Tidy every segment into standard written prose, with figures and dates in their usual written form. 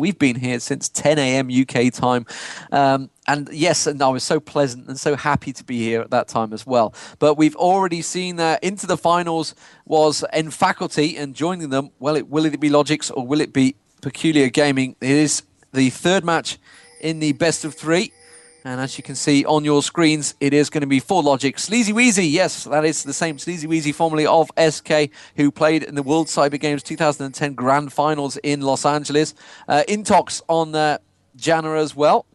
We've been here since 10 a.m. UK time. And yes, and I was so pleasant and so happy to be here at that time as well. But we've already seen into the finals was N Faculty, and joining them, well, will it be logiX or will it be Peculiar Gaming? It is the third match in the best of 3. And as you can see on your screens, it is going to be for logiX. Sleazy Weezy, yes, that is the same Sleazy Weezy, formerly of SK, who played in the World Cyber Games 2010 Grand Finals in Los Angeles. Intox on Janna as well.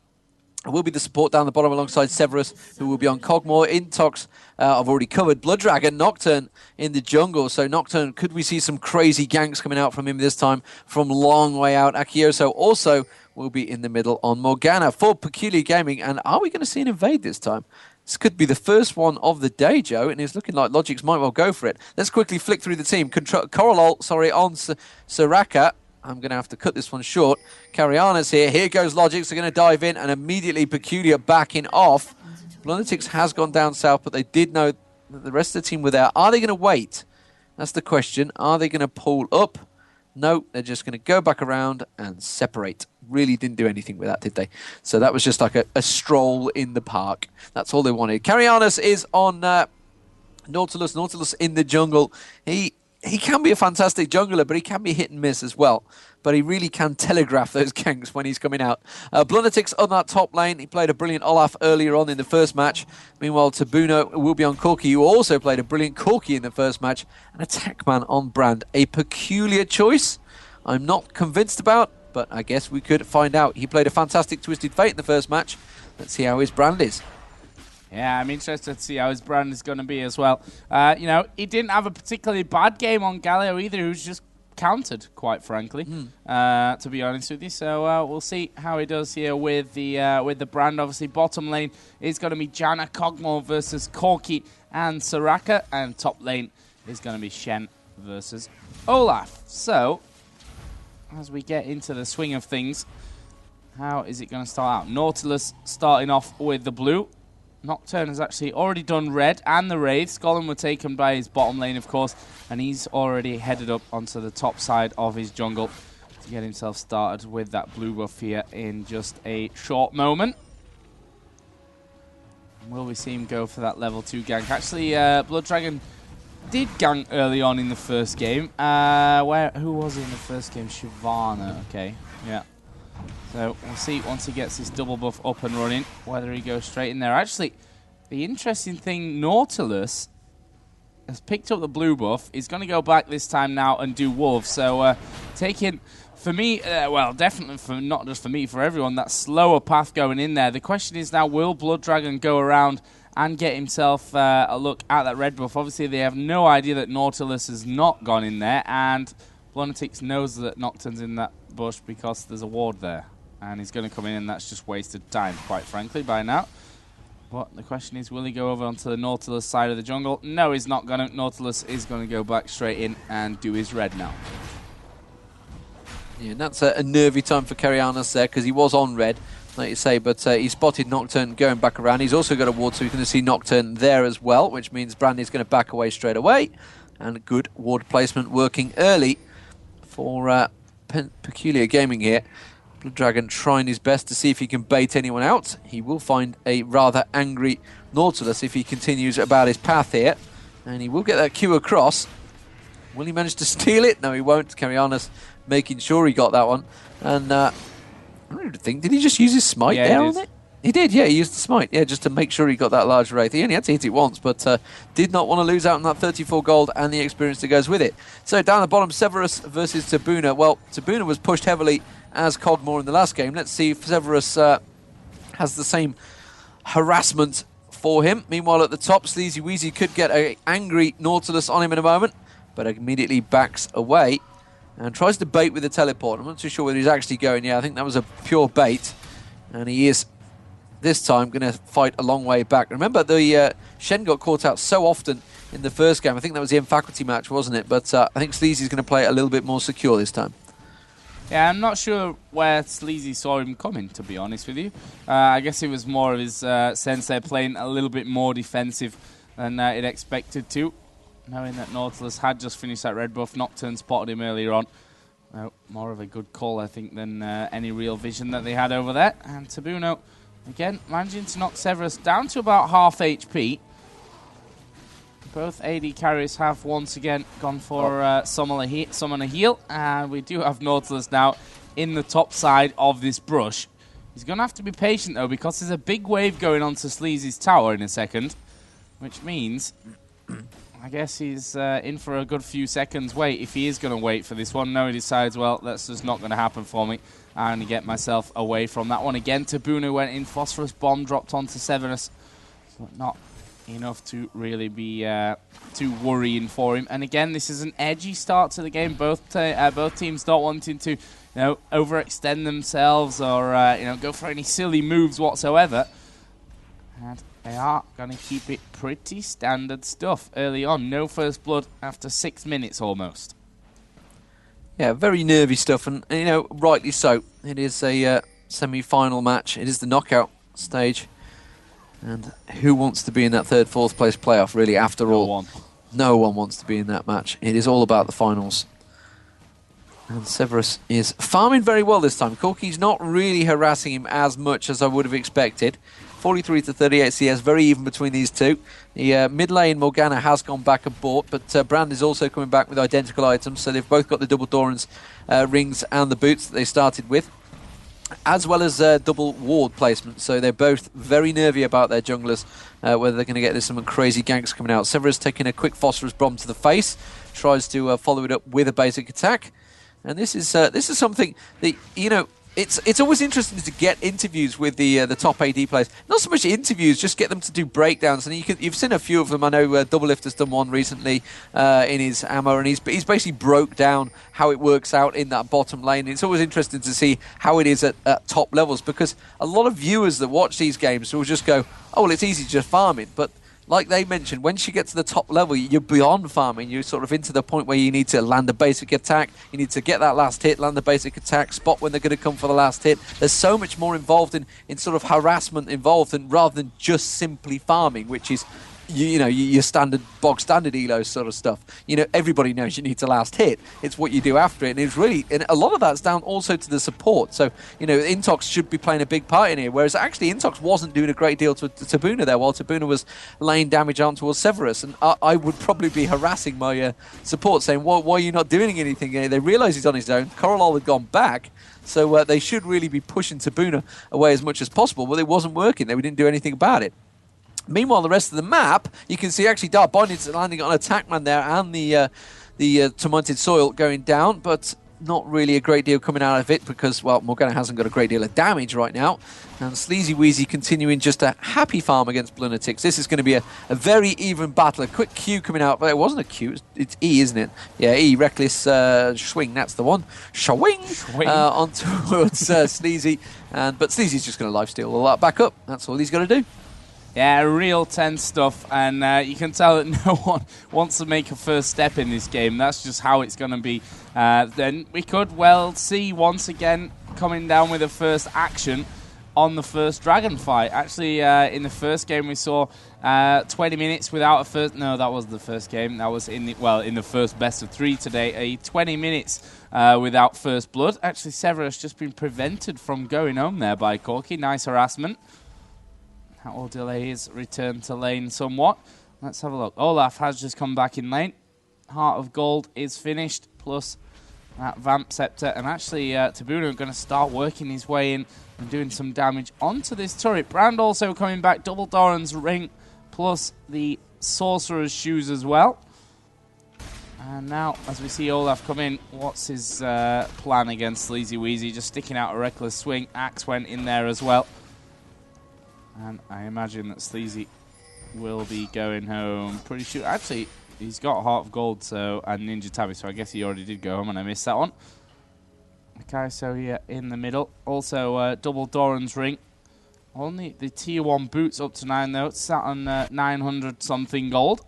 Will be the support down the bottom alongside Severus, who will be on Kog'Maw. Intox, I've already covered. Blood Dragon, Nocturne in the jungle. So Nocturne, could we see some crazy ganks coming out from him this time from long way out? Akioso also will be in the middle on Morgana for Peculiar Gaming. And are we going to see an invade this time? This could be the first one of the day, Joe, and it's looking like logiX might well go for it. Let's quickly flick through the team. Coralol, on Soraka. I'm going to have to cut this one short. Cariana's here. Here goes logiX. They're going to dive in, and immediately Peculiar backing off. logiX has gone down south, but they did know that the rest of the team were there. Are they going to wait? That's the question. Are they going to pull up? No, they're just going to go back around and separate. Really didn't do anything with that, did they? So that was just like a stroll in the park. That's all they wanted. Carianas is on Nautilus. Nautilus in the jungle. He can be a fantastic jungler, but he can be hit and miss as well. But he really can telegraph those ganks when he's coming out. Blunatix on that top lane. He played a brilliant Olaf earlier on in the first match. Meanwhile, Tabuno will be on Corki, who also played a brilliant Corki in the first match. And Attackman on Brand. A peculiar choice I'm not convinced about, but I guess we could find out. He played a fantastic Twisted Fate in the first match. Let's see how his Brand is. Yeah, I'm interested to see how his Brand is going to be as well. He didn't have a particularly bad game on Galio either. He was just countered, quite frankly, to be honest with you. So we'll see how he does here with the Brand. Obviously, bottom lane is going to be Janna, Kog'Maw versus Corki and Soraka, and top lane is going to be Shen versus Olaf. So, as we get into the swing of things, how is it going to start out? Nautilus starting off with the blue. Nocturne has actually already done red and the Wraith. Scotland were taken by his bottom lane, of course, and he's already headed up onto the top side of his jungle to get himself started with that blue buff here in just a short moment. Will we see him go for that level 2 gank? Actually, Blood Dragon did gank early on in the first game. Who was he in the first game? Shyvana, okay, yeah. So we'll see once he gets his double buff up and running, whether he goes straight in there. Actually, the interesting thing, Nautilus has picked up the blue buff. He's going to go back this time now and do Wolf. So taking, for me, well, definitely for not just for me, for everyone, that slower path going in there. The question is now, will Blood Dragon go around and get himself a look at that red buff? Obviously, they have no idea that Nautilus has not gone in there, and Blunatix knows that Nocturne's in that bush because there's a ward there. And he's going to come in, and that's just wasted time, quite frankly, by now. But the question is, will he go over onto the Nautilus side of the jungle? No, he's not going to. Nautilus is going to go back straight in and do his red now. Yeah, and that's a nervy time for Carianas there, because he was on red, like you say, but he spotted Nocturne going back around. He's also got a ward, so he's going to see Nocturne there as well, which means Brandy's going to back away straight away. And good ward placement working early for Peculiar Gaming here. Blood Dragon trying his best to see if he can bait anyone out. He will find a rather angry Nautilus if he continues about his path here. And he will get that Q across. Will he manage to steal it? No, he won't. Carianas making sure he got that one. And I don't think, did he just use his smite there on it? He did, yeah, he used the smite, yeah, just to make sure he got that large Wraith. He only had to hit it once, but did not want to lose out on that 34 gold and the experience that goes with it. So down the bottom, Severus versus Tabuna. Well, Tabuna was pushed heavily as Kog'Maw in the last game. Let's see if Severus has the same harassment for him. Meanwhile, at the top, Sleazy Weezy could get an angry Nautilus on him in a moment, but immediately backs away and tries to bait with the teleport. I'm not too sure whether he's actually going. Yeah, I think that was a pure bait, and he is this time going to fight a long way back. Remember, the Shen got caught out so often in the first game. I think that was the M-Faculty match, wasn't it? But I think Sleazy's going to play it a little bit more secure this time. Yeah, I'm not sure where Sleazy saw him coming, to be honest with you. I guess it was more of his sense they're playing a little bit more defensive than it expected to. Knowing that Nautilus had just finished that red buff, Nocturne spotted him earlier on. No, more of a good call, I think, than any real vision that they had over there. And Tabuno, again, managing to knock Severus down to about half HP. Both AD carriers have once again gone for summon a heal. And we do have Nautilus now in the top side of this brush. He's going to have to be patient, though, because there's a big wave going on to Sleazy's tower in a second. Which means, I guess he's in for a good few seconds wait, if he is going to wait for this one. No, he decides, well, that's just not going to happen for me. I'm going to get myself away from that one again. Tabuno went in, Phosphorus Bomb dropped onto Severus. But not enough to really be too worrying for him. And again, this is an edgy start to the game. Both teams not wanting to, overextend themselves or go for any silly moves whatsoever. And they are going to keep it pretty standard stuff early on. No first blood after 6 minutes almost. Yeah, very nervy stuff, and rightly so. It is a semi-final match. It is the knockout stage. And who wants to be in that third, fourth place playoff, really, after all? No one wants to be in that match. It is all about the finals. And Severus is farming very well this time. Corki's not really harassing him as much as I would have expected. 43 to 38 CS, very even between these two. The mid lane, Morgana, has gone back and bought, but Brand is also coming back with identical items, so they've both got the double Doran's rings and the boots that they started with, as well as double ward placement. So they're both very nervy about their junglers, whether they're going to get some crazy ganks coming out. Severus taking a quick Phosphorus Bomb to the face, tries to follow it up with a basic attack. And this is something that, it's always interesting to get interviews with the top AD players. Not so much interviews, just get them to do breakdowns. And you've seen a few of them. I know Doublelift has done one recently in his ammo, and he's basically broke down how it works out in that bottom lane. It's always interesting to see how it is at top levels, because a lot of viewers that watch these games will just go, oh, well, it's easy just farming. But like they mentioned, once you get to the top level, you're beyond farming. You're sort of into the point where you need to land a basic attack. You need to get that last hit, land the basic attack, spot when they're going to come for the last hit. There's so much more involved in sort of harassment involved, rather than just simply farming, which is, your standard, bog standard elo sort of stuff. Everybody knows you need to last hit. It's what you do after it. And a lot of that's down also to the support. So, Intox should be playing a big part in here, whereas actually Intox wasn't doing a great deal to Tabuno there, while Tabuno was laying damage on towards Severus. And I would probably be harassing my support, saying, why are you not doing anything? They realise he's on his own. Coralol had gone back. So they should really be pushing Tabuno away as much as possible, but it wasn't working. They didn't do anything about it. Meanwhile, the rest of the map, you can see actually Dark Binding's landing on Attackman there, and the Tormented Soil going down, but not really a great deal coming out of it, because, well, Morgana hasn't got a great deal of damage right now. And Sleazy Wheezy continuing just a happy farm against Lunatics. This is going to be a very even battle. A quick Q coming out, but it wasn't a Q, it's E, isn't it? Yeah, E, Reckless Swing, that's the one. Swing! On towards Sleazy. But Sleazy's just going to lifesteal all that back up. That's all he's got to do. Yeah, real tense stuff, and you can tell that no one wants to make a first step in this game. That's just how it's going to be. Then we could well see once again coming down with a first action on the first Dragon fight. Actually, in the first game we saw 20 minutes without a first... No, that wasn't the first game. That was in the first best of 3 today. 20 minutes without first blood. Actually, Severus just been prevented from going home there by Corki. Nice harassment. That will delay his return to lane somewhat. Let's have a look. Olaf has just come back in lane. Heart of Gold is finished, plus that Vamp Scepter. And actually, Tabuno going to start working his way in and doing some damage onto this turret. Brand also coming back. Double Doran's ring, plus the Sorcerer's shoes as well. And now, as we see Olaf come in, what's his plan against Sleazy Wheezy? Just sticking out a Reckless Swing. Axe went in there as well. And I imagine that Sleazy will be going home pretty sure. Actually, he's got Heart of Gold and Ninja Tabi, so I guess he already did go home, and I missed that one. Okay, so here in the middle. Also, double Doran's ring. Only the tier 1 boots up to 9, though. It's sat on 900-something gold.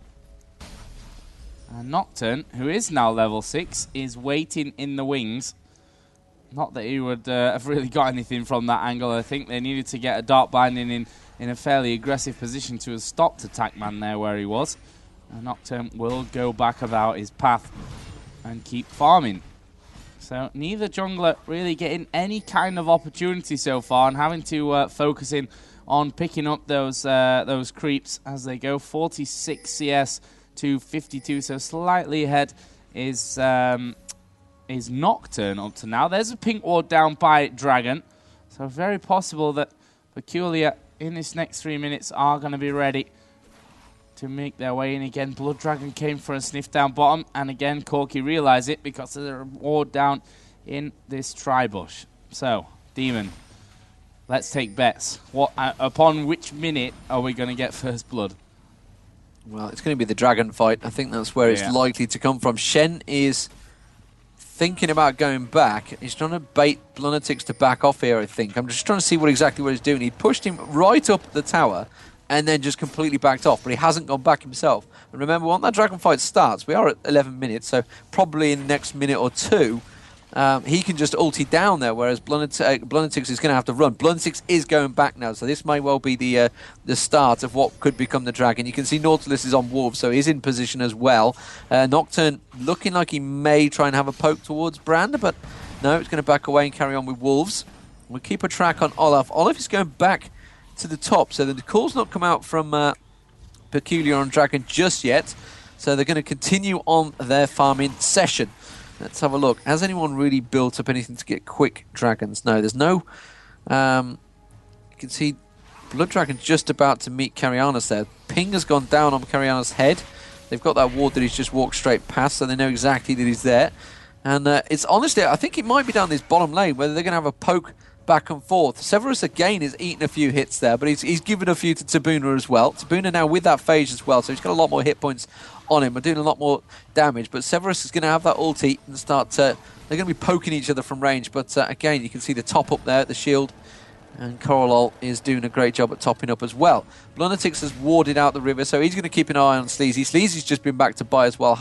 And Nocturne, who is now level 6, is waiting in the wings. Not that he would have really got anything from that angle. I think they needed to get a Dark Binding in a fairly aggressive position to have stopped Attackman there where he was. And Nocturne will go back about his path and keep farming. So neither jungler really getting any kind of opportunity so far, and having to focus in on picking up those creeps as they go. 46 CS to 52, so slightly ahead is Nocturne up to now. There's a pink ward down by Dragon, so very possible that Peculiar in this next 3 minutes are going to be ready to make their way in again. Blood Dragon came for a sniff down bottom, and again Corki realised it because there's a ward down in this tri-bush. So, Demon, let's take bets. Upon which minute are we going to get first blood? Well, it's going to be the Dragon fight. I think that's where it's likely to come from. Shen is thinking about going back. He's trying to bait logiX to back off here, I think. I'm just trying to see exactly what he's doing. He pushed him right up the tower and then just completely backed off, but he hasn't gone back himself. And remember, when that Dragon fight starts, we are at 11 minutes, so probably in the next minute or two, he can just ulti down there, whereas logiX is going to have to run. logiX is going back now, so this may well be the start of what could become the Dragon. You can see Nautilus is on Wolves, so he's in position as well. Nocturne looking like he may try and have a poke towards Brand, but no, it's going to back away and carry on with Wolves. We'll keep a track on Olaf. Olaf is going back to the top, so the call's not come out from Peculiar on Dragon just yet, so they're going to continue on their farming session. Let's have a look. Has anyone really built up anything to get quick dragons? No, there's no... you can see Blood Dragon just about to meet Carianas there. Ping has gone down on Carianas' head. They've got that ward that he's just walked straight past, so they know exactly that he's there. And it's honestly, I think it might be down this bottom lane, whether they're going to have a poke back and forth. Severus again is eating a few hits there, but he's given a few to Tabuna as well. Tabuna now with that phase as well, so he's got a lot more hit points on him. We're doing a lot more damage, but Severus is going to have that ulti and start they're going to be poking each other from range, but again, you can see the top up there, the shield, and Corolol is doing a great job at topping up as well. logiX has warded out the river, so he's going to keep an eye on Sleazy. Sleazy's just been back to buy as well.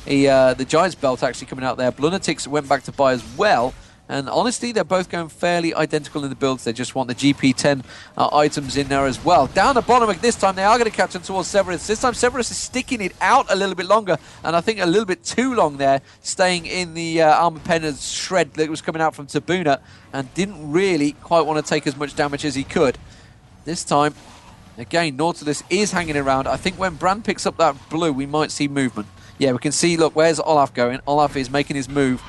The Giant's Belt actually coming out there. logiX went back to buy as well. And honestly, they're both going fairly identical in the builds. They just want the GP10 items in there as well. Down the bottom this time, they are going to catch them towards Severus. This time, Severus is sticking it out a little bit longer, and I think a little bit too long there, staying in the armor penner's shred that was coming out from Tabuna, and didn't really quite want to take as much damage as he could. This time, again, Nautilus is hanging around. I think when Brand picks up that blue, we might see movement. Yeah, we can see, look, where's Olaf going? Olaf is making his move.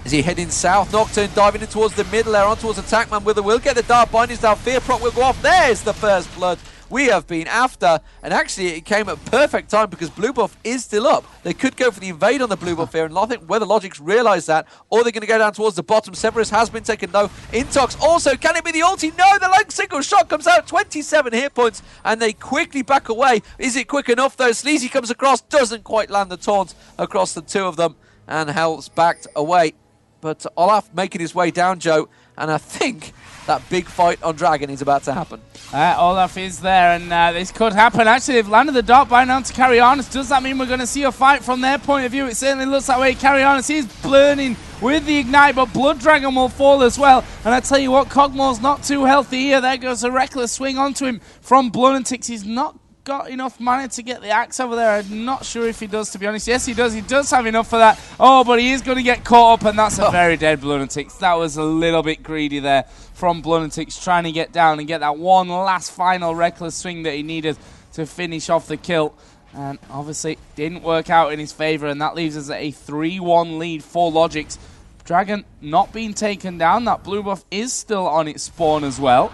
Is he heading south? Nocturne diving in towards the middle there, on towards Attackman with a will get the Dark Bindings down. Fear Proc will go off. There's the first blood we have been after. And actually, it came at perfect time because blue buff is still up. They could go for the invade on the blue buff here, and I think whether logiX realise that, or they're going to go down towards the bottom. Severus has been taken low. Intox also, can it be the ulti? No, the lone single shot comes out, 27 hit points, and they quickly back away. Is it quick enough though? Sleazy comes across, doesn't quite land the taunt across the two of them, and Hell's backed away. But Olaf making his way down, Joe, and I think that big fight on Dragon is about to happen. Olaf is there, and this could happen. Actually, they've landed the Dark Bind onto Carianas. Does that mean we're going to see a fight from their point of view? It certainly looks that way. Carianas is burning with the Ignite, but Blood Dragon will fall as well. And I tell you what, Kog'Maw's not too healthy here. There goes a reckless swing onto him from logiX. He's not got enough mana to get the axe over there. I'm not sure if he does, to be honest. Yes, he does. He does have enough for that. Oh, but he is going to get caught up, and that's a very dead logiX. That was a little bit greedy there from logiX, trying to get down and get that one last final reckless swing that he needed to finish off the kill. And obviously, didn't work out in his favor, and that leaves us at a 3-1 lead for logiX. Dragon not being taken down. That blue buff is still on its spawn as well.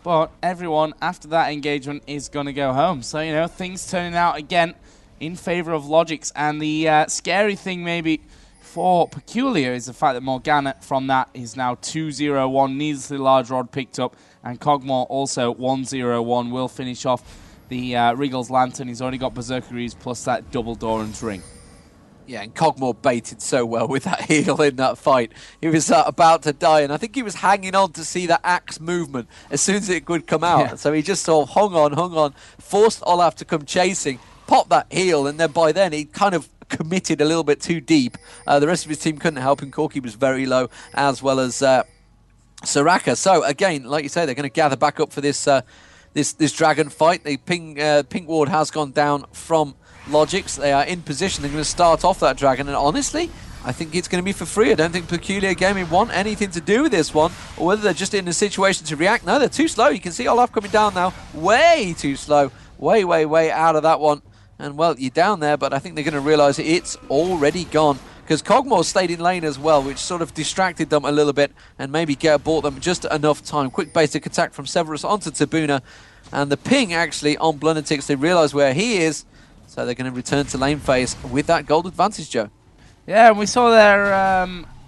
But everyone, after that engagement, is going to go home. So, you know, things turning out again in favor of logiX. And the scary thing maybe for Peculiar is the fact that Morgana from that is now 2-0-1. Needlessly large rod picked up. And Kog'Maw also 1-0-1 will finish off the Regal's Lantern. He's already got Berserkeries plus that double Doran's Ring. Yeah, and Kog'Maw baited so well with that heal in that fight. He was about to die, and I think he was hanging on to see the axe movement as soon as it would come out. Yeah. So he just sort of hung on, forced Olaf to come chasing, popped that heal, and then by then he kind of committed a little bit too deep. The rest of his team couldn't help him. Corki was very low, as well as Soraka. So again, like you say, they're going to gather back up for this this Dragon fight. The pink ward has gone down from logiX. They are in position. They're going to start off that Dragon, and honestly, I think it's going to be for free. I don't think Peculiar Gaming want anything to do with this one, or whether they're just in a situation to react. No, they're too slow. You can see Olaf coming down now. Way too slow. Way, way, way out of that one. And, well, you're down there, but I think they're going to realise it's already gone. Because Kog'Maw stayed in lane as well, which sort of distracted them a little bit and maybe bought them just enough time. Quick basic attack from Severus onto Tabuna. And the ping, actually, on Blunetix, they realise where he is. So they're going to return to lane phase with that gold advantage, Joe. Yeah, and we saw there,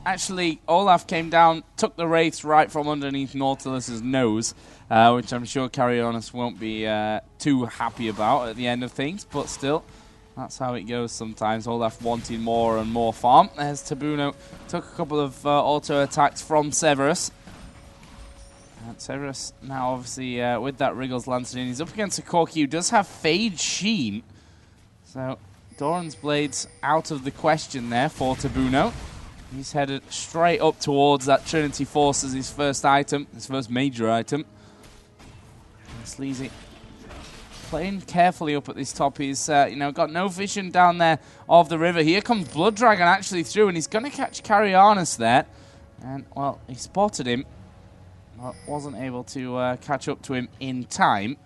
actually, Olaf came down, took the Wraiths right from underneath Nautilus's nose, which I'm sure Carrionis won't be too happy about at the end of things, but still, that's how it goes sometimes. Olaf wanting more and more farm. As Tabuna took a couple of auto attacks from Severus. And Severus now obviously with that Wriggles Lantern in. He's up against a Corki who does have Fade Sheen. So Doran's Blades out of the question there for Tabuna. He's headed straight up towards that Trinity Force as his first item, his first major item. And Sleazy playing carefully up at this top. He's got no vision down there of the river. Here comes Blood Dragon actually through, and he's going to catch Carrionis there. And, well, he spotted him, but wasn't able to catch up to him in time.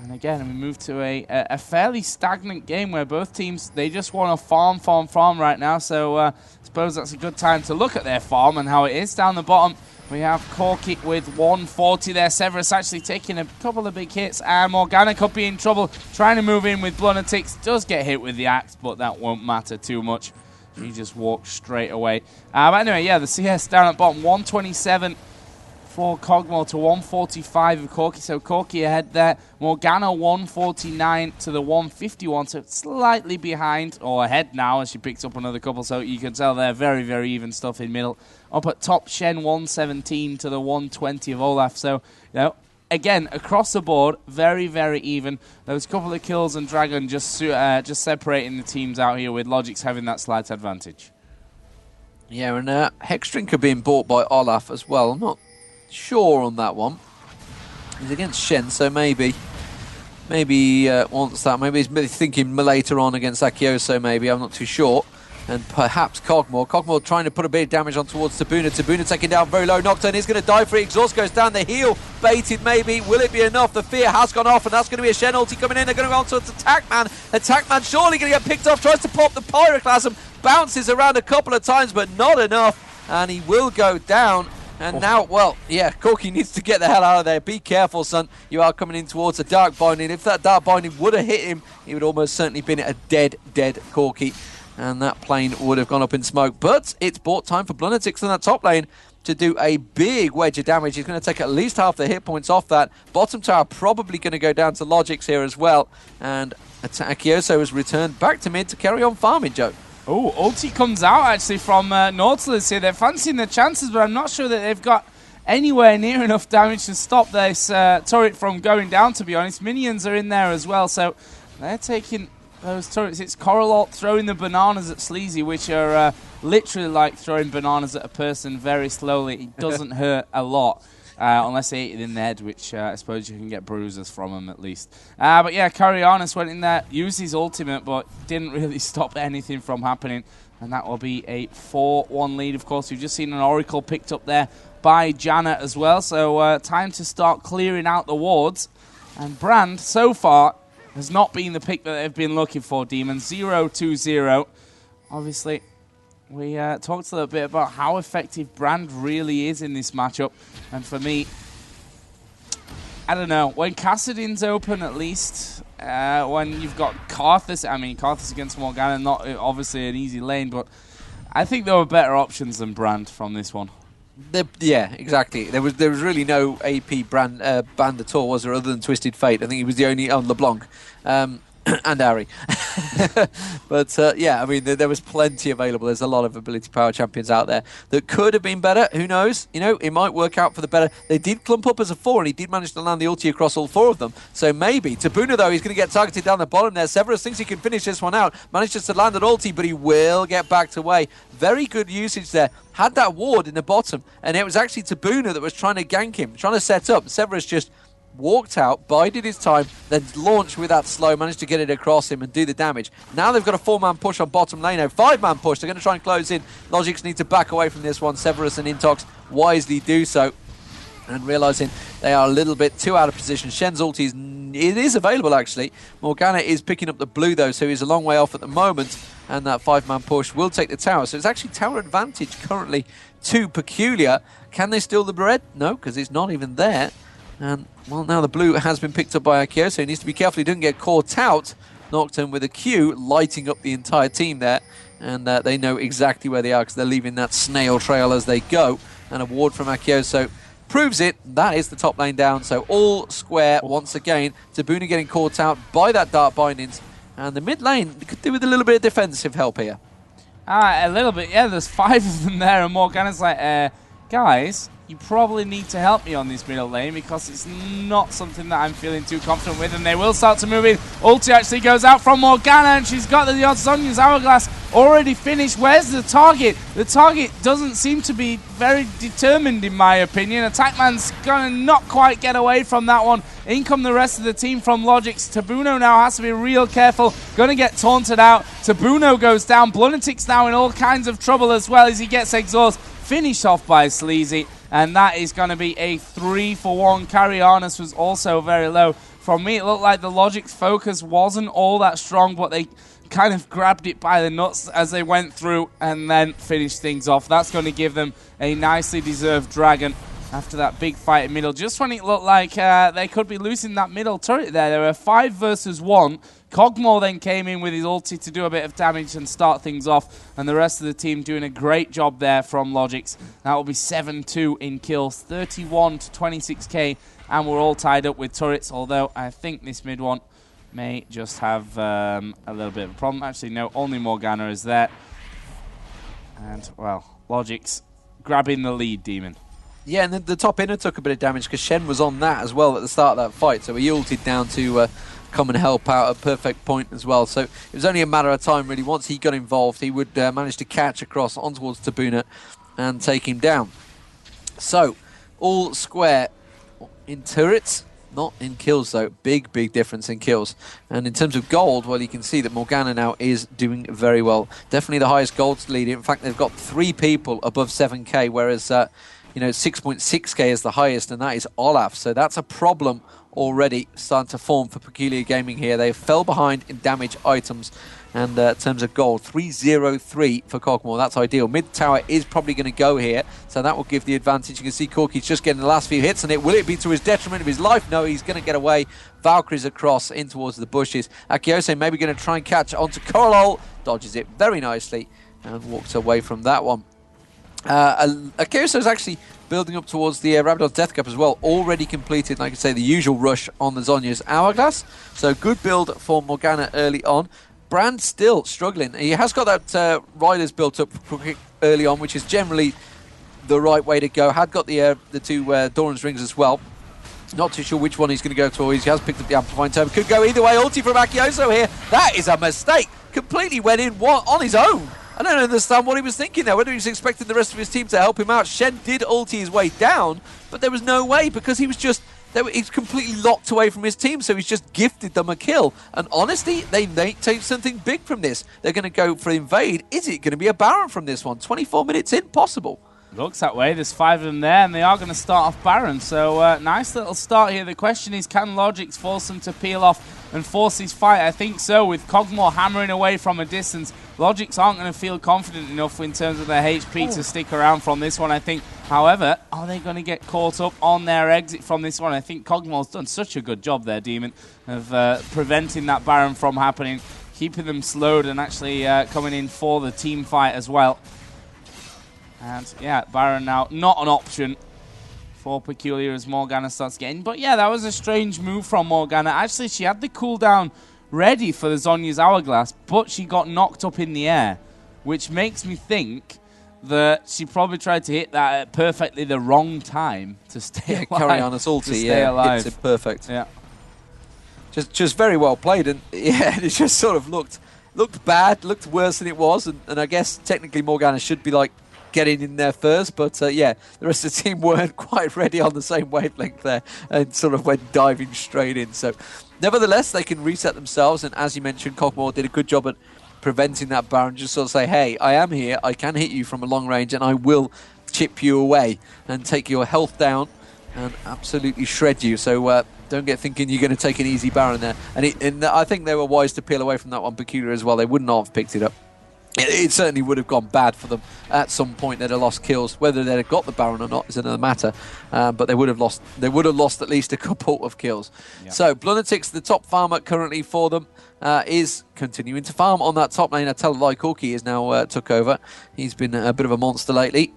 And again, we move to a fairly stagnant game where both teams, they just want to farm right now. So I suppose that's a good time to look at their farm and how it is. Down the bottom, we have Corki with 140 there. Severus actually taking a couple of big hits. And Morgana could be in trouble trying to move in with Blunetix. Does get hit with the axe, but that won't matter too much. He just walks straight away. But anyway, yeah, the CS down at bottom, 127 for Kog'Maw to 145 of Corki. So Corki ahead there. Morgana 149 to the 151. So slightly behind, or ahead now as she picks up another couple. So you can tell they're very, very even stuff in middle. Up at top, Shen 117 to the 120 of Olaf. So, again, across the board, very, very even. Those couple of kills and Dragon just separating the teams out here with logiX having that slight advantage. Yeah, and Hexdrinker being bought by Olaf as well. I'm not sure on that one. He's against Shen, so maybe wants that. Maybe he's thinking later on against Akioso, maybe. I'm not too sure. And perhaps Kog'Maw. Kog'Maw trying to put a bit of damage on towards Tabuna. Tabuna taking down very low. Nocturne is going to die for it. Exhaust goes down. The heal baited maybe. Will it be enough? The fear has gone off, and that's going to be a Shen ulti coming in. They're going to go on towards Attackman. Attackman surely going to get picked off. Tries to pop the Pyroclasm. Bounces around a couple of times, but not enough. And he will go down. And now, well, yeah, Corki needs to get the hell out of there. Be careful, son. You are coming in towards a Dark Binding. If that Dark Binding would have hit him, he would almost certainly been a dead Corki. And that plane would have gone up in smoke. But it's bought time for Blunetix in that top lane to do a big wedge of damage. He's going to take at least half the hit points off that. Bottom tower probably going to go down to logiX here as well. And Akioso has returned back to mid to carry on farming, Joe. Oh, ulti comes out actually from Nautilus here. They're fancying their chances, but I'm not sure that they've got anywhere near enough damage to stop this turret from going down, to be honest. Minions are in there as well, so they're taking those turrets. It's Coralalt throwing the bananas at Sleazy, which are literally like throwing bananas at a person very slowly. It doesn't hurt a lot. Unless they hit it in the head, which I suppose you can get bruises from them at least. But yeah, Carrionis went in there, used his ultimate, but didn't really stop anything from happening. And that will be a 4-1 lead. Of course, we've just seen an Oracle picked up there by Janna as well. So time to start clearing out the wards. And Brand, so far, has not been the pick that they've been looking for, Demon. 0-2-0. Obviously, we talked a little bit about how effective Brand really is in this matchup. And for me, I don't know. When Kassadin's open, at least, when you've got Karthus, I mean, Karthus against Morgana, not obviously an easy lane, but I think there were better options than Brand from this one. Yeah, exactly. There was really no AP band at all, was there, other than Twisted Fate? I think he was the only on LeBlanc. And Ahri. But yeah, I mean, there was plenty available. There's a lot of ability power champions out there that could have been better. Who knows? You know, it might work out for the better. They did clump up as a 4, and he did manage to land the ulti across all 4 of them. So maybe. Tabuna, though, he's going to get targeted down the bottom there. Severus thinks he can finish this one out. Manages to land an ulti, but he will get backed away. Very good usage there. Had that ward in the bottom, and it was actually Tabuna that was trying to gank him, trying to set up. Severus just walked out, bided his time, then launched with that slow, managed to get it across him and do the damage. Now they've got a 4-man push on bottom lane, a 5-man push. They're going to try and close in. logiX need to back away from this one. Severus and Intox wisely do so. And realising they are a little bit too out of position. Shen's ulti is available, actually. Morgana is picking up the blue, though, so he's a long way off at the moment. And that 5-man push will take the tower. So it's actually tower advantage currently to Peculiar. Can they steal the red? No, because it's not even there. And, well, now the blue has been picked up by Akio, so he needs to be careful he doesn't get caught out. Nocturne with a Q, lighting up the entire team there. And they know exactly where they are because they're leaving that snail trail as they go. And a ward from Akio, so proves it. That is the top lane down. So all square once again. Tabuna getting caught out by that Dark Bindings. And the mid lane could do with a little bit of defensive help here. A little bit, yeah. There's 5 of them there, and Morgana's like, guys, you probably need to help me on this middle lane because it's not something that I'm feeling too confident with, and they will start to move in. Ulti actually goes out from Morgana, and she's got the Sonya's Hourglass already finished. Where's the target? The target doesn't seem to be very determined, in my opinion. Attackman's gonna not quite get away from that one. In come the rest of the team from logiX. Tabuno now has to be real careful. Gonna get taunted out. Tabuno goes down. Blunatic's now in all kinds of trouble as well as he gets exhaust. Finished off by Sleazy. And that is going to be a 3-for-1. Carianis was also very low. From me, it looked like the logiX focus wasn't all that strong, but they kind of grabbed it by the nuts as they went through and then finished things off. That's going to give them a nicely deserved dragon after that big fight in middle. Just when it looked like they could be losing that middle turret there. There were 5 versus 1. Kog'Maw then came in with his ulti to do a bit of damage and start things off, and the rest of the team doing a great job there from logiX. That will be 7-2 in kills, 31 to 26k, and we're all tied up with turrets, although I think this mid one may just have a little bit of a problem. Actually, no, only Morgana is there. And, well, logiX grabbing the lead, Demon. Yeah, and the top inner took a bit of damage because Shen was on that as well at the start of that fight, so he ulted down to come and help out a perfect point as well. So it was only a matter of time, really. Once he got involved, he would manage to catch across on towards Tabuna and take him down. So, all square in turrets, not in kills though. Big, big difference in kills. And in terms of gold, well, you can see that Morgana now is doing very well. Definitely the highest gold leader. In fact, they've got 3 people above 7k, whereas 6.6k is the highest, and that is Olaf. So that's a problem already starting to form for Peculiar Gaming here. They fell behind in damage items, and in terms of gold, 303 for Kog'Maw. That's ideal. Mid tower is probably going to go here, so that will give the advantage. You can see Corki's just getting the last few hits, and will it be to his detriment of his life? No, he's going to get away. Valkyrie's across in towards the bushes. Akiose maybe going to try and catch onto Korol. Dodges it very nicely and walks away from that one. Akiose is actually building up towards the Rabadon's Death Cup as well. Already completed, like I say, the usual rush on the Zhonya's Hourglass. So good build for Morgana early on. Brand still struggling. He has got that Riders built up early on, which is generally the right way to go. Had got the 2 Doran's Rings as well. Not too sure which one he's going to go towards. He has picked up the Amplifying Turbo. Could go either way. Ulti from Akioso here. That is a mistake. Completely went in on his own. I don't understand what he was thinking there, whether he was expecting the rest of his team to help him out. Shen did ulti his way down, but there was no way because he was just... he's completely locked away from his team, so he's just gifted them a kill. And honestly, they may take something big from this. They're going to go for invade. Is it going to be a Baron from this one? 24 minutes in, possible. Looks that way. There's 5 of them there, and they are going to start off Baron. So, nice little start here. The question is, can logiX force them to peel off and force this fight? I think so, with Kog'Maw hammering away from a distance. logiX aren't going to feel confident enough in terms of their HP to stick around from this one, I think. However, are they going to get caught up on their exit from this one? I think Kog'Maw's done such a good job there, Demon, of preventing that Baron from happening, keeping them slowed and actually coming in for the team fight as well. And yeah, Baron now not an option for Peculiar as Morgana starts getting. But yeah, that was a strange move from Morgana. Actually, she had the cooldown ready for the Zhonya's Hourglass, but she got knocked up in the air, which makes me think that she probably tried to hit that at perfectly the wrong time to stay alive. Carry on, ulti, yeah, hits it perfect. Yeah. Just very well played, and yeah, it just sort of looked bad, looked worse than it was, and I guess technically Morgana should be like getting in there first, but yeah, the rest of the team weren't quite ready on the same wavelength there and sort of went diving straight in. So nevertheless, they can reset themselves, and as you mentioned, Kog'Maw did a good job at preventing that Baron, just sort of say, hey, I am here, I can hit you from a long range, and I will chip you away and take your health down and absolutely shred you. So don't get thinking you're going to take an easy Baron there. And I think they were wise to peel away from that one Peculiar as well. They would not have picked it up. It certainly would have gone bad for them at some point. They'd have lost kills. Whether they'd have got the Baron or not is another matter. But they would have lost. They would have lost at least a couple of kills. Yeah. So logiX, the top farmer currently for them, is continuing to farm on that top lane. I tell a lie, Corki is now took over. He's been a bit of a monster lately.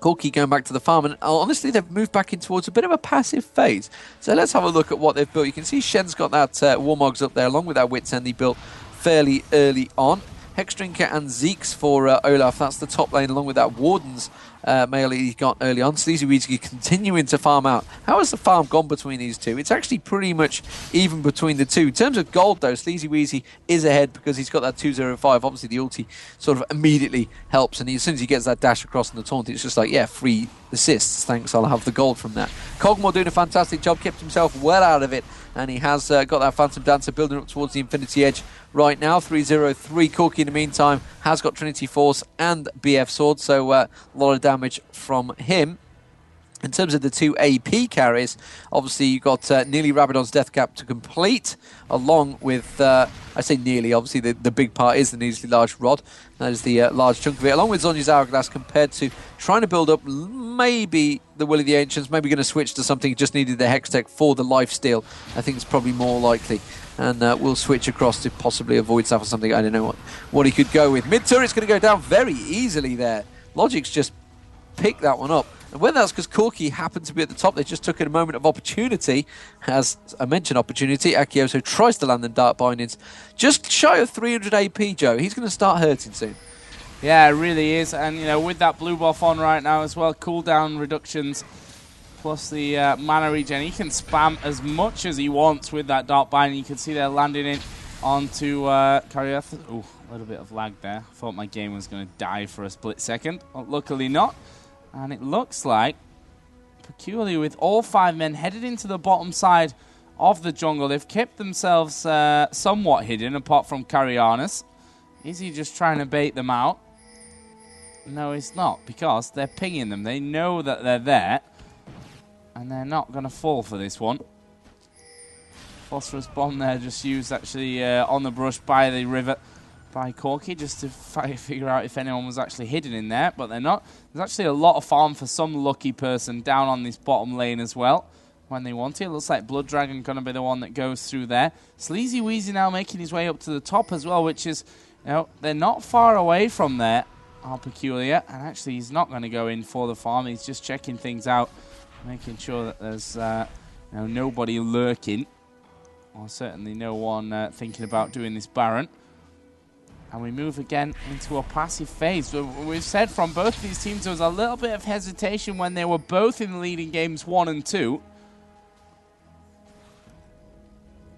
Corki going back to the farm, and honestly, they've moved back in towards a bit of a passive phase. So let's have a look at what they've built. You can see Shen's got that Warmogs up there, along with that Wit's End he built fairly early on. Hexdrinker and Zeke's for Olaf. That's the top lane, along with that Warden's melee he got early on. Sleazy Weezy continuing to farm out. How has the farm gone between these two? It's actually pretty much even between the two. In terms of gold, though, Sleazy Weezy is ahead because he's got that 205. Obviously, the ulti sort of immediately helps, and as soon as he gets that dash across in the taunt, it's just like, yeah, free assists. Thanks, I'll have the gold from that. Kog'Maw doing a fantastic job, kept himself well out of it, and he has got that Phantom Dancer building up towards the Infinity Edge right now. 303. Corki, in the meantime, has got Trinity Force and BF Sword, so a lot of damage from him. In terms of the two AP carries, obviously you've got nearly Rabadon's Death Cap to complete, along with, I say nearly, obviously the big part is the needlessly large rod. That is the large chunk of it, along with Zhonya's Hourglass, compared to trying to build up maybe the Will of the Ancients, maybe going to switch to something, just needed the Hextech for the lifesteal. I think it's probably more likely. And we'll switch across to possibly avoid stuff or something. I don't know what he could go with. Mid-turret's going to go down very easily there. logiX just picked that one up. And whether that's because Corki happened to be at the top, they just took it a moment of opportunity. As I mentioned, opportunity. Akioso tries to land the Dark Bindings. Just shy of 300 AP, Joe. He's going to start hurting soon. Yeah, it really is. And, you know, with that blue buff on right now as well, cooldown reductions, plus the mana regen, he can spam as much as he wants with that Dark Binding. You can see they're landing it onto Kariath. Ooh, a little bit of lag there. I thought my game was going to die for a split second. But luckily not. And it looks like, peculiarly, with all 5 men headed into the bottom side of the jungle, they've kept themselves somewhat hidden, apart from Karianis. Is he just trying to bait them out? No, he's not, because they're pinging them. They know that they're there, and they're not going to fall for this one. Phosphorus bomb there, just used actually on the brush by the river. By Corki, just to figure out if anyone was actually hidden in there, but they're not. There's actually a lot of farm for some lucky person down on this bottom lane as well when they want it. It looks like Blood Dragon going to be the one that goes through there. Sleazy Weezy now making his way up to the top as well, which is, you know, they're not far away from there, are Peculiar, and actually he's not going to go in for the farm. He's just checking things out, making sure that there's you know, nobody lurking, or certainly no one thinking about doing this Baron. And we move again into a passive phase. We've said from both of these teams there was a little bit of hesitation when they were both in the leading games 1 and 2.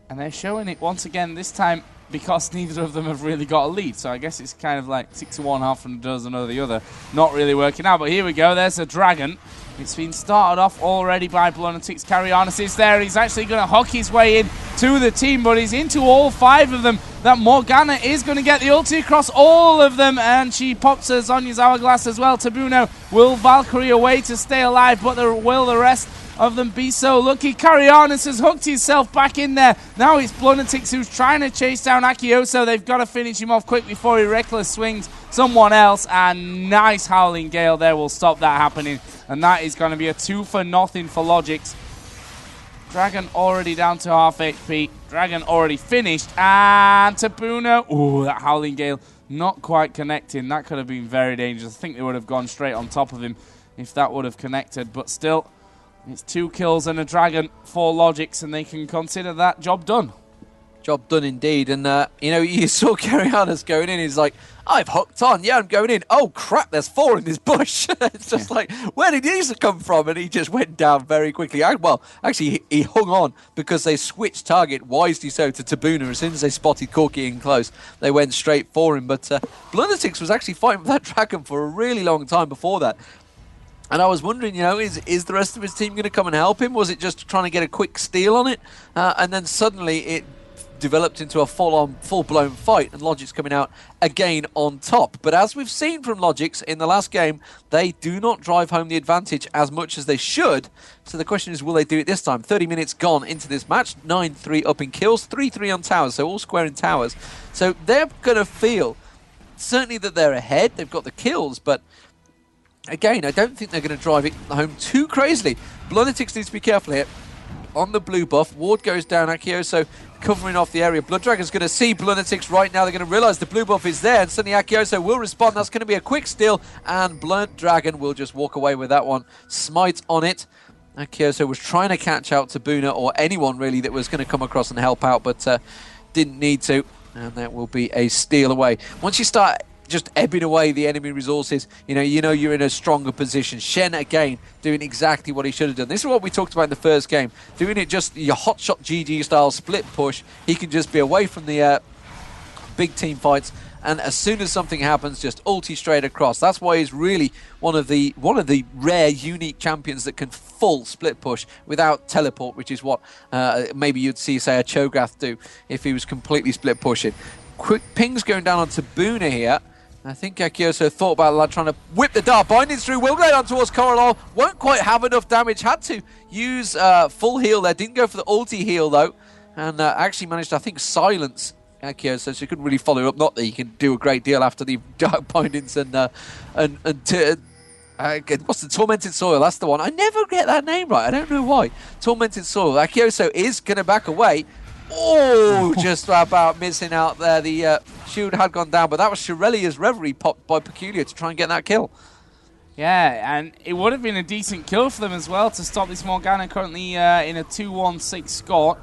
And they're showing it once again this time because neither of them have really got a lead. So I guess it's kind of like 6 to 1, half a dozen of the other. Not really working out. But here we go. There's a dragon. It's been started off already by logiX. Karianis is there. He's actually going to hook his way in to the team, but he's into all 5 of them. That Morgana is going to get the ulti across all of them, and she pops her Zhonya's Hourglass as well. Tabuno will Valkyrie away to stay alive, but will the rest of them be so lucky? Karianis has hooked himself back in there. Now it's logiX who's trying to chase down Akioso. They've got to finish him off quick before he reckless swings someone else, and nice Howling Gale there will stop that happening. And that is going to be a 2 for nothing for logiX. Dragon already down to half HP. Dragon already finished. And Tabuno. Ooh, that Howling Gale not quite connecting. That could have been very dangerous. I think they would have gone straight on top of him if that would have connected. But still, it's 2 kills and a Dragon for logiX, and they can consider that job done. Job done indeed. And, you know, you saw Karianas going in. He's like, I've hooked on. Yeah, I'm going in. Oh, crap, there's 4 in this bush. It's just like, where did these come from? And he just went down very quickly. Well, actually, he hung on because they switched target, wisely so, to Tabuna. As soon as they spotted Corki in close, they went straight for him. But logiX was actually fighting with that dragon for a really long time before that. And I was wondering, you know, is the rest of his team going to come and help him? Was it just trying to get a quick steal on it? And then suddenly it developed into a full-blown fight, and logiX coming out again on top. But as we've seen from logiX in the last game, they do not drive home the advantage as much as they should. So the question is, will they do it this time? 30 minutes gone into this match, 9-3 up in kills, 3-3 on towers, so all square in towers. So they're going to feel certainly that they're ahead. They've got the kills, but again, I don't think they're going to drive it home too crazily. logiX needs to be careful here. On the blue buff, ward goes down, Akioso covering off the area. Blood Dragon's going to see logiX right now. They're going to realise the blue buff is there, and suddenly Akioso will respond. That's going to be a quick steal, and Blood Dragon will just walk away with that one. Smite on it. Akioso was trying to catch out Tabuna or anyone really that was going to come across and help out, but didn't need to, and that will be a steal away. Once you start just ebbing away the enemy resources, you know you're in a stronger position. Shen again doing exactly what he should have done. This is what we talked about in the first game, doing it just your hotshot GG style split push. He can just be away from the big team fights, and as soon as something happens, just ulti straight across. That's why he's really one of the rare unique champions that can full split push without teleport, which is what maybe you'd see, say, a Cho'Gath do if he was completely split pushing. Quick pings going down on Tabuna here. I think Akioso thought about that, trying to whip the dart. Binding through, will go down towards Kog'Maw. Won't quite have enough damage. Had to use full heal there. Didn't go for the ulti heal, though. And actually managed to, I think, silence Akioso, so he couldn't really follow up. Not that he can do a great deal after the dark bindings and what's the Tormented Soil? That's the one. I never get that name right. I don't know why. Tormented Soil. Akioso is going to back away. Oh, just about missing out there. The shield had gone down, but that was Shirelia's Reverie popped by Peculiar to try and get that kill. Yeah, and it would have been a decent kill for them as well to stop this Morgana currently in a 2-1-6 score.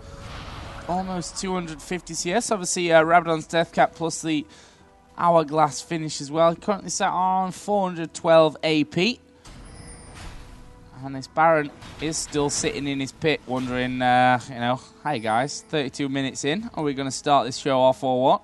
Almost 250 CS. Obviously, Rabadon's Death Cap plus the Hourglass finish as well. Currently sat on 412 AP. And this Baron is still sitting in his pit wondering, hey guys, 32 minutes in, are we going to start this show off or what?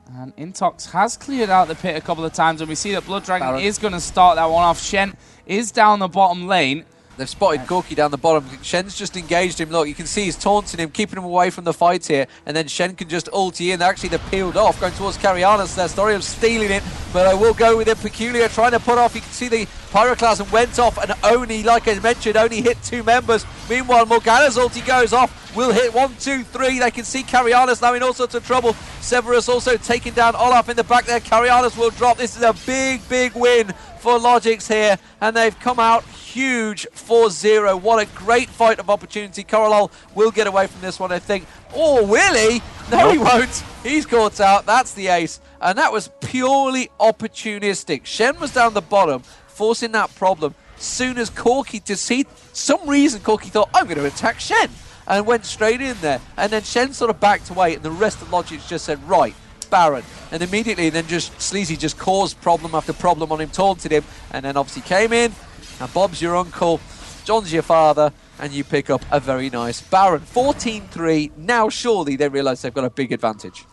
And Intox has cleared out the pit a couple of times, and we see that Blood Dragon Baron is going to start that one off. Shen is down the bottom lane. They've spotted Corki down the bottom. Shen's just engaged him. Look, you can see he's taunting him, keeping him away from the fight here. And then Shen can just ulti in. Actually, they're peeled off, going towards Karianas. Their story of stealing it, but I will go with it. Peculiar trying to put off. You can see the Pyroclasm went off, and only, like I mentioned, only hit 2 members. Meanwhile, Morgana's ulti goes off. Will hit 1, 2, 3. They can see Karianas now in all sorts of trouble. Severus also taking down Olaf in the back there. Karianas will drop. This is a big, big win for logiX here, and they've come out huge 4-0. What a great fight of opportunity. Kog'Maw will get away from this one, I think. Oh, will he? No, he won't. He's caught out. That's the ace, and that was purely opportunistic. Shen was down the bottom, forcing that problem. Soon as Corki, to see some reason, Corki thought, I'm going to attack Shen, and went straight in there. And then Shen sort of backed away, and the rest of logiX just said, right, Baron. And immediately then just Sleazy just caused problem after problem on him, taunted him, and then obviously came in. Now Bob's your uncle, John's your father, and you pick up a very nice Baron. 14-3. Now surely they realise they've got a big advantage.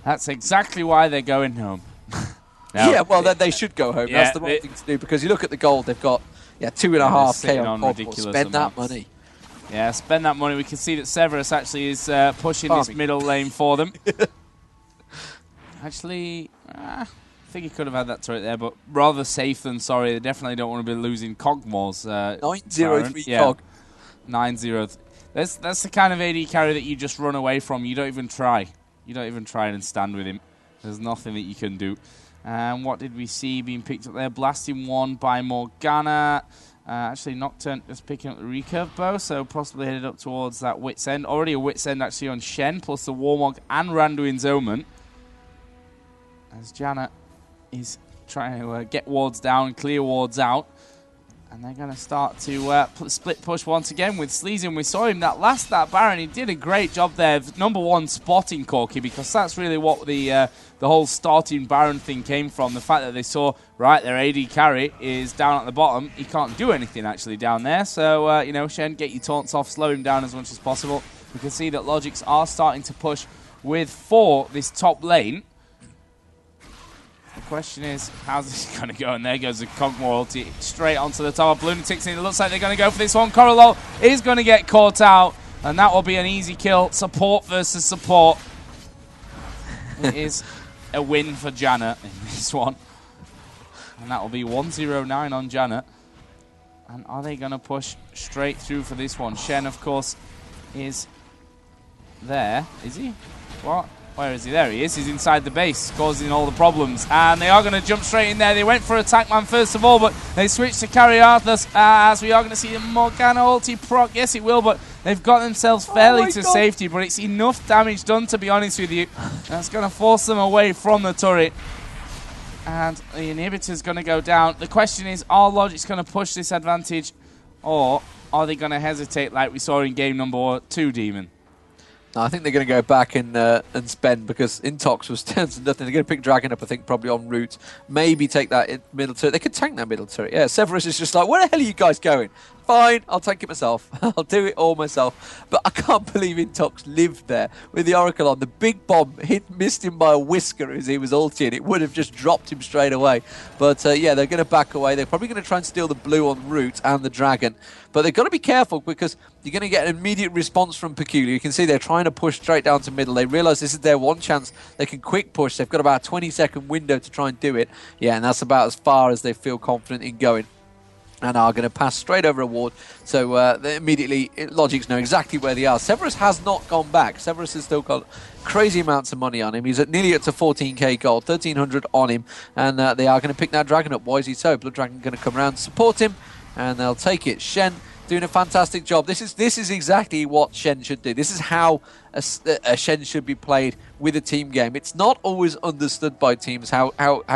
That's exactly why they're going home. Yeah, well, then they should go home. That's the right thing to do, because you look at the gold, they've got 2.5k on portable. Spend that money. Yeah, spend that money. We can see that Severus actually is pushing this middle lane for them. Actually, I think he could have had that turret there, but rather safe than sorry. They definitely don't want to be losing Kog'Maw's 9-0-3 Cog. 9-0. That's the kind of AD carry that you just run away from. You don't even try. You don't even try and stand with him. There's nothing that you can do. And what did we see being picked up there? Blasting one by Morgana. Actually, Nocturne just picking up the recurve bow, so possibly headed up towards that Wit's End. Already a Wit's End actually on Shen, plus the Warmog and Randuin's Omen. As Janna is trying to get wards down, clear wards out. And they're going to start to split push once again with Sleazy. And we saw him that Baron. He did a great job there of, number one, spotting Corki, because that's really what the whole starting Baron thing came from. The fact that they saw, right, their AD carry is down at the bottom. He can't do anything actually down there. So, you know, Shen, get your taunts off, slow him down as much as possible. We can see that logiX are starting to push with 4 this top lane. The question is, how's this going to go? And there goes the Kog'Maw ulti straight onto the top of Lunatics, and it looks like they're going to go for this one. Corolol is going to get caught out, and that will be an easy kill. Support versus support. It is a win for Janna in this one. And that will be 109 on Janna. And are they going to push straight through for this one? Shen, of course, is there. Is he? What? Where is he? There he is. He's inside the base, causing all the problems. And they are going to jump straight in there. They went for attack man first of all, but they switched to carry Arthas, as we are going to see the Morgana ulti proc. Yes, it will, but they've got themselves fairly to safety, but it's enough damage done, to be honest with you. That's going to force them away from the turret. And the inhibitor's going to go down. The question is, are logiX going to push this advantage, or are they going to hesitate like we saw in game number 2, Demon? No, I think they're going to go back and spend, because Intox was down to nothing. They're going to pick Dragon up, I think, probably en route. Maybe take that middle turret. They could tank that middle turret. Yeah, Severus is just like, where the hell are you guys going? Fine, I'll tank it myself. I'll do it all myself. But I can't believe Intox lived there with the Oracle on. The big bomb missed him by a whisker as he was ulting. It would have just dropped him straight away. But yeah, they're going to back away. They're probably going to try and steal the blue en route and the Dragon. But they've got to be careful, because you're going to get an immediate response from Peculiar. You can see they're trying to push straight down to middle. They realise this is their one chance. They can quick push. They've got about a 20-second window to try and do it. Yeah, and that's about as far as they feel confident in going. And are going to pass straight over a ward. So they immediately, logiX know exactly where they are. Severus has not gone back. Severus has still got crazy amounts of money on him. He's nearly up to 14k gold, 1300 on him. And they are going to pick that Dragon up. Why is he so? Blood Dragon going to come around, support him, and they'll take it. Shen doing a fantastic job. This is exactly what Shen should do. This is how a Shen should be played with a team game. It's not always understood by teams how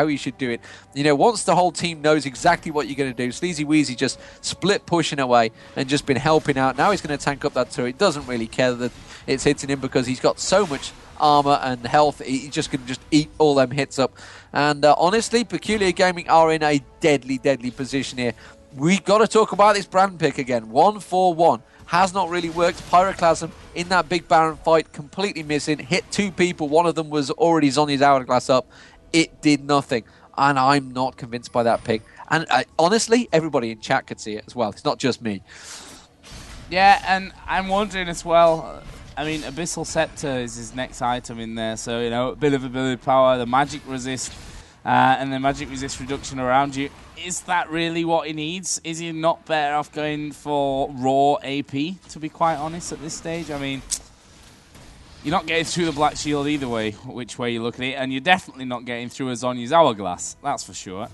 you should do it. You know, once the whole team knows exactly what you're going to do, Sleazy Weezy just split pushing away and just been helping out. Now he's going to tank up that turret. He doesn't really care that it's hitting him, because he's got so much armor and health. He's just going to just eat all them hits up. And honestly, Peculiar Gaming are in a deadly position here. We've got to talk about this brand pick again. 1-4-1. Has not really worked. Pyroclasm in that big Baron fight, completely missing. Hit 2 people. One of them was already Zhonya's hourglass up. It did nothing. And I'm not convinced by that pick. And honestly, everybody in chat could see it as well. It's not just me. Yeah, and I'm wondering as well, I mean, Abyssal Scepter is his next item in there. So, you know, a bit of ability power, the magic resist, and the magic resist reduction around you. Is that really what he needs? Is he not better off going for raw AP, to be quite honest, at this stage? I mean, you're not getting through the Black Shield either way, which way you look at it, and you're definitely not getting through a Zhonya's Hourglass, that's for sure.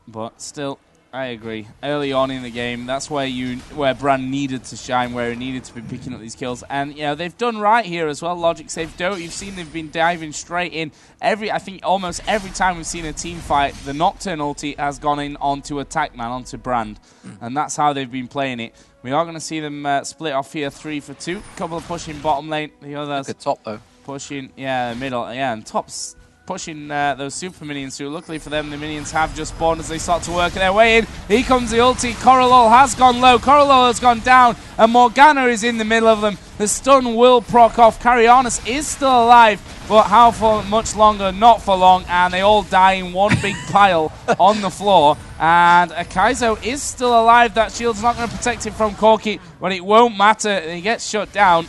But still, I agree. Early on in the game, that's where Brand needed to shine, where he needed to be picking up these kills. And, you know, they've done right here as well. logiX, you've seen they've been diving straight in. I think almost every time we've seen a team fight, the Nocturne ulti has gone in onto Attack Man, onto Brand. And that's how they've been playing it. We are going to see them split off here 3 for 2. Couple of pushing bottom lane. The others look at top, though. Pushing, yeah, middle. Yeah, and top's pushing those super minions through. Luckily for them, the minions have just spawned as they start to work their way in. Here comes the ulti. Corolol has gone low. Corolol has gone down, and Morgana is in the middle of them. The stun will proc off. Carianus is still alive, but how for much longer? Not for long, and they all die in one big pile on the floor. And Kaizo is still alive. That shield's not going to protect him from Corki, but it won't matter. He gets shut down,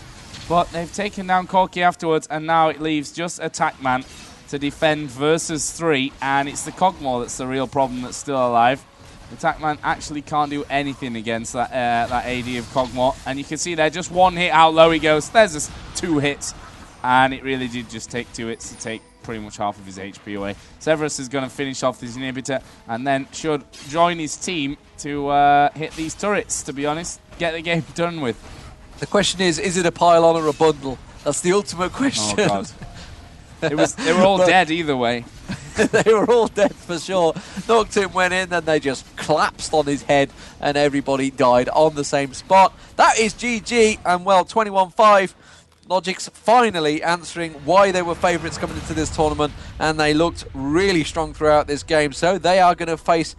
but they've taken down Corki afterwards, and now it leaves just Attack Man to defend versus 3, and it's the Kog'Maw that's the real problem that's still alive. Attackman actually can't do anything against that AD of Kog'Maw, and you can see there, just one hit, how low he goes. There's just 2 hits, and it really did just take 2 hits to take pretty much half of his HP away. Severus is going to finish off this inhibitor, and then should join his team to hit these turrets, to be honest. Get the game done with. The question is it a pylon or a bundle? That's the ultimate question. Oh, God. They were all dead either way. They were all dead for sure. Nocturne went in, then they just collapsed on his head, and everybody died on the same spot. That is GG, and well, 21-5. logiX finally answering why they were favourites coming into this tournament, and they looked really strong throughout this game. So they are going to face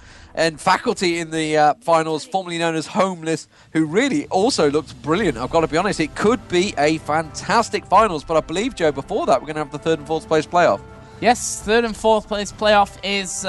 Faculty in the finals, formerly known as Homeless, who really also looked brilliant. I've got to be honest, it could be a fantastic finals, but I believe, Joe, before that we're going to have the third and fourth place playoff. Yes, third and fourth place playoff is